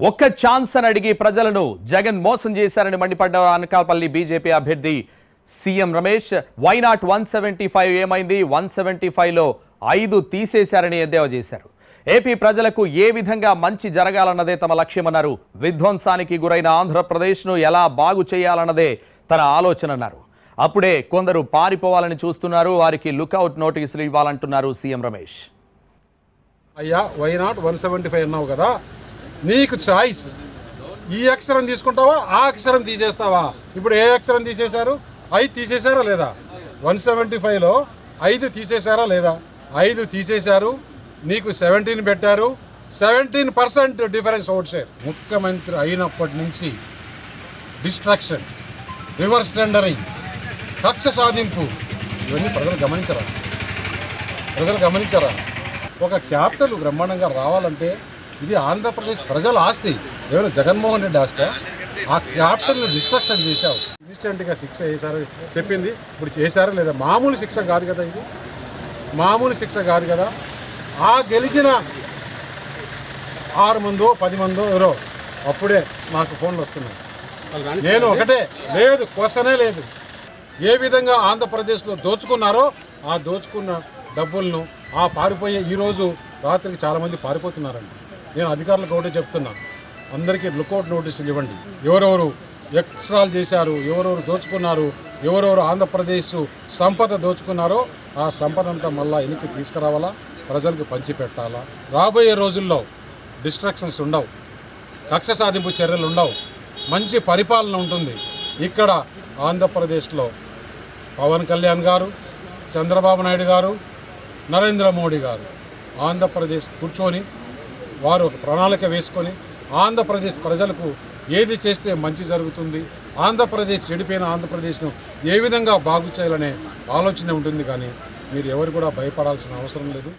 ఒక్క ఛాన్స్ అని అడిగి ప్రజలను జగన్ మోసం చేశారని మండిపడ్డ అనకాపల్లి బీజేపీ అభ్యర్థి సీఎం రమేష్. వై నాట్ 175 ఏమైంది? 175లో 5 తీసేశారని ఎద్దేవా చేశారు. ఏపీ ప్రజలకు ఏ విధంగా మంచి జరగాలన్నదే తమ లక్ష్యమన్నారు. విధ్వంసానికి గురైన ఆంధ్రప్రదేశ్ను ఎలా బాగు చేయాలన్నదే తన ఆలోచన అన్నారు. అప్పుడే కొందరు పారిపోవాలని చూస్తున్నారు. వారికి లుకౌట్ నోటీసులు ఇవ్వాలంటున్నారు సీఎం రమేష్. అయ్యా వై నాట్ 175 అన్నావు కదా, నీకు చాయిస్. ఈ అక్షరం తీసుకుంటావా, ఆ అక్షరం తీసేస్తావా? ఇప్పుడు ఏ అక్షరం తీసేశారు? 5 తీసేశారా లేదా? 175లో 5 తీసేశారా లేదా? 5 తీసేశారు. నీకు 17 పెట్టారు. 17% డిఫరెన్స్ ఓట్ షేర్. ముఖ్యమంత్రి అయినప్పటి నుంచి డిస్ట్రాక్షన్, రివర్స్ టెండరింగ్, కక్ష సాధింపు, ఇవన్నీ ప్రజలు గమనించారా? ఒక క్యాపిటల్ బ్రహ్మాండంగా రావాలంటే ఇది ఆంధ్రప్రదేశ్ ప్రజల ఆస్తి. ఎవరు జగన్మోహన్ రెడ్డి ఆస్తి? ఆ క్యాపిటల్ని డిస్ట్రక్షన్ చేశావు. ఇన్స్టెంట్గా శిక్ష చేశారు చెప్పింది, ఇప్పుడు చేశారా లేదా? మామూలు శిక్ష కాదు కదా, ఇది మామూలు శిక్ష కాదు కదా. ఆ గెలిచిన 6 మందో 10 మందో ఎవరో అప్పుడే నాకు ఫోన్లు వస్తున్నాయి. నేను ఒకటే లేదు, క్వశ్చనే లేదు. ఏ విధంగా ఆంధ్రప్రదేశ్లో దోచుకున్నారో ఆ దోచుకున్న డబ్బులను ఆ పారిపోయే ఈరోజు రాత్రికి చాలామంది పారిపోతున్నారండి. నేను అధికారులకు ఒకటే చెప్తున్నాను, అందరికీ లుకౌట్ నోటీసులు ఇవ్వండి. ఎవరెవరు ఎక్స్ట్రాలు చేశారు, ఎవరెవరు దోచుకున్నారు, ఎవరెవరు ఆంధ్రప్రదేశ్ సంపద దోచుకున్నారో ఆ సంపద అంతా మళ్ళీ వెనక్కి తీసుకురావాలా, ప్రజలకు పంచిపెట్టాలా. రాబోయే రోజుల్లో డిస్ట్రాక్షన్స్ ఉండవు, కక్ష సాధింపు చర్యలు ఉండవు, మంచి పరిపాలన ఉంటుంది. ఇక్కడ ఆంధ్రప్రదేశ్లో పవన్ కళ్యాణ్ గారు, చంద్రబాబు నాయుడు గారు, నరేంద్ర మోడీ గారు ఆంధ్రప్రదేశ్ కూర్చొని వారు ఒక ప్రణాళిక వేసుకొని ఆంధ్రప్రదేశ్ ప్రజలకు ఏది చేస్తే మంచి జరుగుతుంది, ఆంధ్రప్రదేశ్ చెడిపోయిన ఆంధ్రప్రదేశ్ను ఏ విధంగా బాగు చేయాలనే ఆలోచన ఉంటుంది. కానీ మీరు ఎవరు కూడా భయపడాల్సిన అవసరం లేదు.